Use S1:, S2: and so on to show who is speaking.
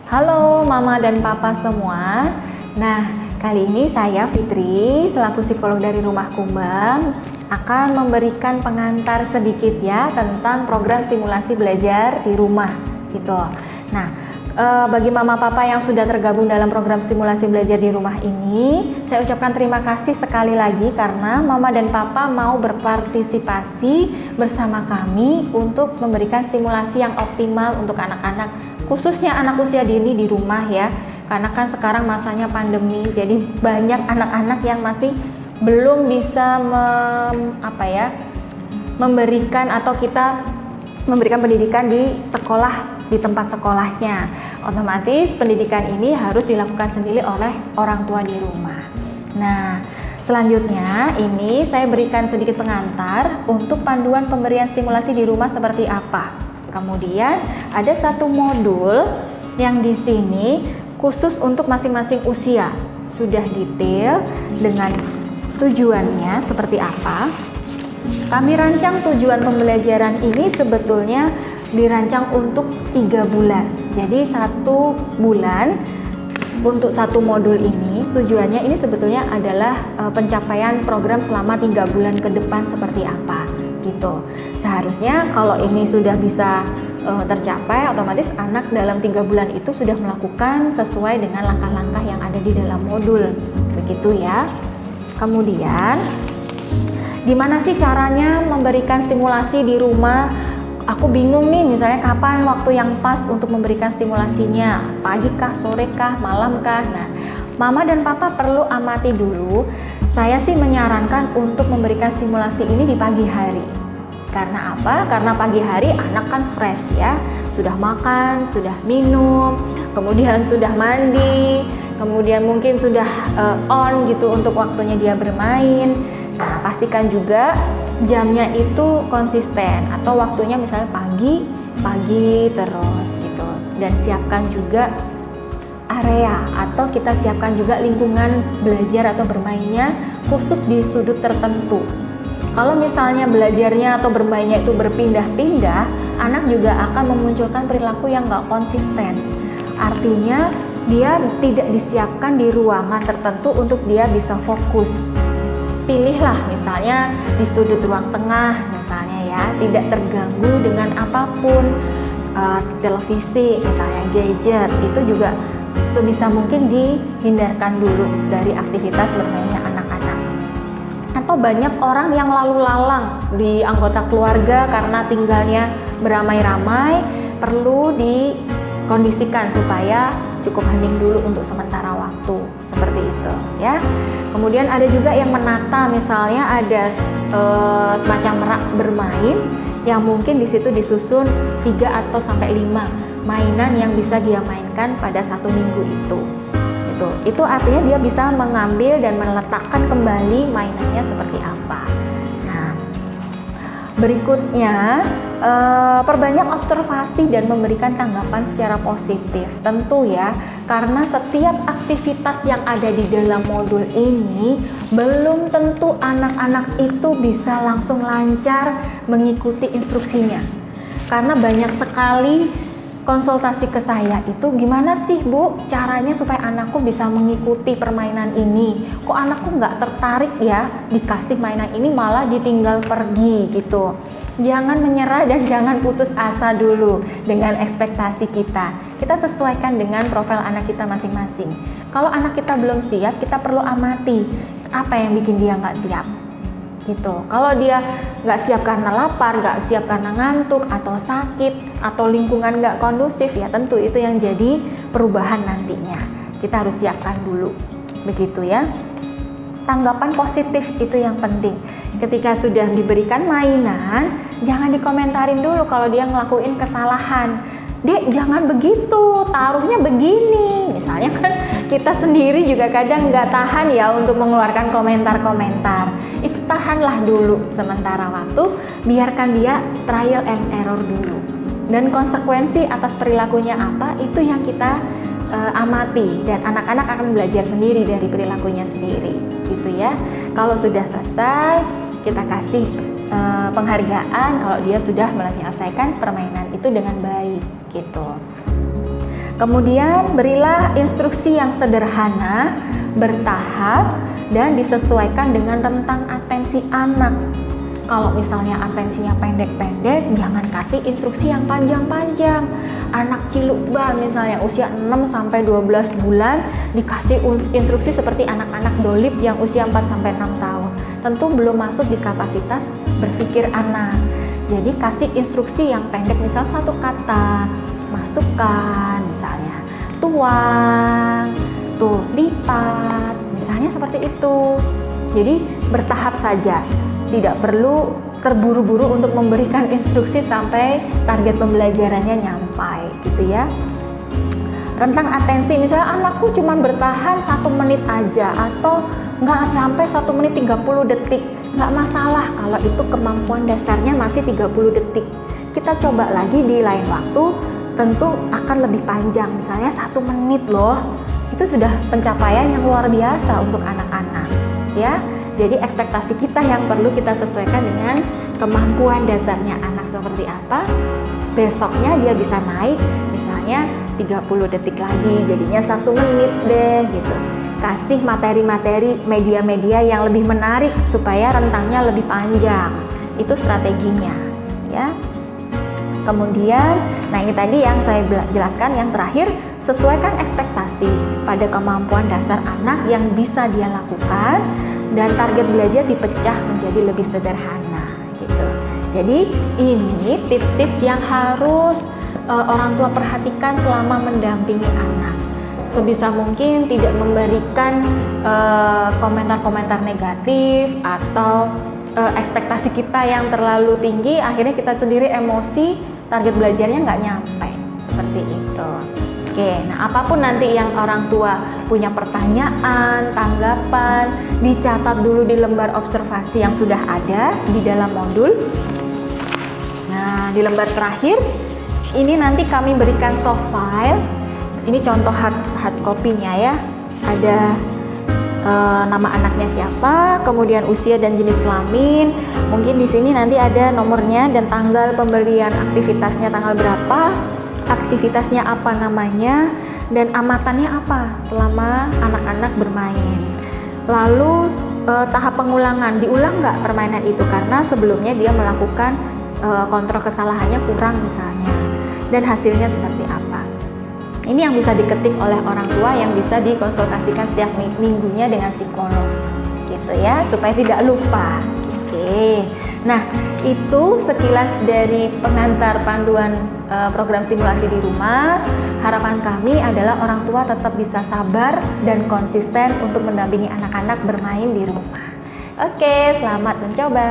S1: Halo Mama dan Papa semua. Nah, kali ini saya Fitri selaku psikolog dari Rumah Kumbang akan memberikan pengantar sedikit ya tentang program simulasi belajar di rumah gitu. Nah, bagi Mama Papa yang sudah tergabung dalam program simulasi belajar di rumah ini, saya ucapkan terima kasih sekali lagi karena Mama dan Papa mau berpartisipasi bersama kami untuk memberikan stimulasi yang optimal untuk anak-anak, khususnya anak usia dini di rumah ya, karena kan sekarang masanya pandemi, jadi banyak anak-anak yang masih belum bisa memberikan atau kita memberikan pendidikan di sekolah, di tempat sekolahnya. Otomatis pendidikan ini harus dilakukan sendiri oleh orang tua di rumah. Nah, selanjutnya ini saya berikan sedikit pengantar untuk panduan pemberian stimulasi di rumah seperti apa. Kemudian ada satu modul yang di sini khusus untuk masing-masing usia, sudah detail dengan tujuannya seperti apa. Kami rancang tujuan pembelajaran ini sebetulnya dirancang untuk 3 bulan. Jadi 1 bulan untuk satu modul ini tujuannya ini sebetulnya adalah pencapaian program selama 3 bulan ke depan seperti apa gitu. Seharusnya kalau ini sudah bisa tercapai, otomatis anak dalam 3 bulan itu sudah melakukan sesuai dengan langkah-langkah yang ada di dalam modul, begitu ya. Kemudian, gimana sih caranya memberikan stimulasi di rumah? Aku bingung nih, misalnya kapan waktu yang pas untuk memberikan stimulasinya? Pagi kah, sore kah, malam kah? Nah, Mama dan Papa perlu amati dulu. Saya sih menyarankan untuk memberikan stimulasi ini di pagi hari. Karena apa? Karena pagi hari anak kan fresh ya, sudah makan, sudah minum, kemudian sudah mandi, kemudian mungkin sudah on gitu untuk waktunya dia bermain. Nah, pastikan juga jamnya itu konsisten atau waktunya misalnya pagi terus gitu. Dan siapkan juga area atau kita siapkan juga lingkungan belajar atau bermainnya khusus di sudut tertentu. Kalau misalnya belajarnya atau bermainnya itu berpindah-pindah, anak juga akan memunculkan perilaku yang nggak konsisten. Artinya dia tidak disiapkan di ruangan tertentu untuk dia bisa fokus. Pilihlah misalnya di sudut ruang tengah misalnya ya, tidak terganggu dengan apapun, televisi misalnya, gadget, itu juga sebisa mungkin dihindarkan dulu dari aktivitas bermainnya anak-anak. Atau banyak orang yang lalu lalang di anggota keluarga karena tinggalnya beramai-ramai, perlu dikondisikan supaya cukup hening dulu untuk sementara waktu, seperti itu ya. Kemudian ada juga yang menata, misalnya ada semacam rak bermain yang mungkin di situ disusun 3 atau sampai 5 mainan yang bisa dia mainkan pada 1 minggu itu. Itu artinya dia bisa mengambil dan meletakkan kembali mainannya seperti apa. Nah, berikutnya perbanyak observasi dan memberikan tanggapan secara positif. Tentu ya, karena setiap aktivitas yang ada di dalam modul ini belum tentu anak-anak itu bisa langsung lancar mengikuti instruksinya. Karena banyak sekali konsultasi ke saya itu, gimana sih Bu caranya supaya anakku bisa mengikuti permainan ini, kok anakku nggak tertarik ya dikasih mainan ini malah ditinggal pergi gitu. Jangan menyerah dan jangan putus asa dulu dengan ekspektasi kita. Kita sesuaikan dengan profil anak kita masing-masing. Kalau anak kita belum siap, kita perlu amati apa yang bikin dia nggak siap gitu. Kalau dia nggak siap karena lapar, nggak siap karena ngantuk atau sakit atau lingkungan nggak kondusif, ya tentu itu yang jadi perubahan nantinya. Kita harus siapkan dulu, begitu ya. Tanggapan positif itu yang penting. Ketika sudah diberikan mainan, jangan dikomentarin dulu kalau dia ngelakuin kesalahan. Dek, jangan begitu, taruhnya begini. Misalnya kan kita sendiri juga kadang nggak tahan ya untuk mengeluarkan komentar-komentar. Itu tahanlah dulu sementara waktu, biarkan dia trial and error dulu. Dan konsekuensi atas perilakunya apa, itu yang kita amati. Dan anak-anak akan belajar sendiri dari perilakunya sendiri, gitu ya. Kalau sudah selesai, kita kasih penghargaan kalau dia sudah menyelesaikan permainan itu dengan baik gitu. Kemudian berilah instruksi yang sederhana, bertahap, dan disesuaikan dengan rentang atensi anak. Kalau misalnya atensinya pendek-pendek, jangan kasih instruksi yang panjang-panjang. Anak cilukba misalnya usia 6-12 bulan dikasih instruksi seperti anak-anak dolip yang usia 4-6 tahun. Tentu belum masuk di kapasitas berpikir anak. Jadi kasih instruksi yang pendek, misal satu kata, masukkan misalnya, tuang, tuh lipat, misalnya seperti itu. Jadi bertahap saja. Tidak perlu terburu-buru untuk memberikan instruksi sampai target pembelajarannya nyampai gitu ya. Rentang atensi, misalnya anakku cuma bertahan 1 menit aja atau nggak sampai 1 menit 30 detik, nggak masalah kalau itu kemampuan dasarnya masih 30 detik. Kita coba lagi di lain waktu, tentu akan lebih panjang, misalnya 1 menit loh. Itu sudah pencapaian yang luar biasa untuk anak-anak ya. Jadi ekspektasi kita yang perlu kita sesuaikan dengan kemampuan dasarnya anak seperti apa. Besoknya dia bisa naik misalnya 30 detik lagi, jadinya 1 menit deh gitu. Kasih materi-materi media-media yang lebih menarik supaya rentangnya lebih panjang. Itu strateginya ya. Kemudian, nah ini tadi yang saya jelaskan yang terakhir, sesuaikan ekspektasi pada kemampuan dasar anak yang bisa dia lakukan dan target belajar dipecah menjadi lebih sederhana gitu. Jadi ini tips-tips yang harus orang tua perhatikan selama mendampingi anak. Sebisa mungkin tidak memberikan komentar-komentar negatif atau ekspektasi kita yang terlalu tinggi, akhirnya kita sendiri emosi, target belajarnya nggak nyampe, seperti itu. Oke, nah apapun nanti yang orang tua punya pertanyaan, tanggapan, dicatat dulu di lembar observasi yang sudah ada di dalam modul. Nah, di lembar terakhir, ini nanti kami berikan soft file. Ini contoh hard copy-nya ya. Ada nama anaknya siapa, kemudian usia dan jenis kelamin. Mungkin di sini nanti ada nomornya dan tanggal pemberian aktivitasnya tanggal berapa, aktivitasnya apa namanya, dan amatannya apa selama anak-anak bermain. Lalu tahap pengulangan, diulang nggak permainan itu karena sebelumnya dia melakukan kontrol kesalahannya kurang misalnya, dan hasilnya seperti apa. Ini yang bisa diketik oleh orang tua yang bisa dikonsultasikan setiap minggunya dengan psikolog gitu ya, supaya tidak lupa. Oke. Nah, itu sekilas dari pengantar panduan program stimulasi di rumah. Harapan kami adalah orang tua tetap bisa sabar dan konsisten untuk mendampingi anak-anak bermain di rumah. Oke, selamat mencoba.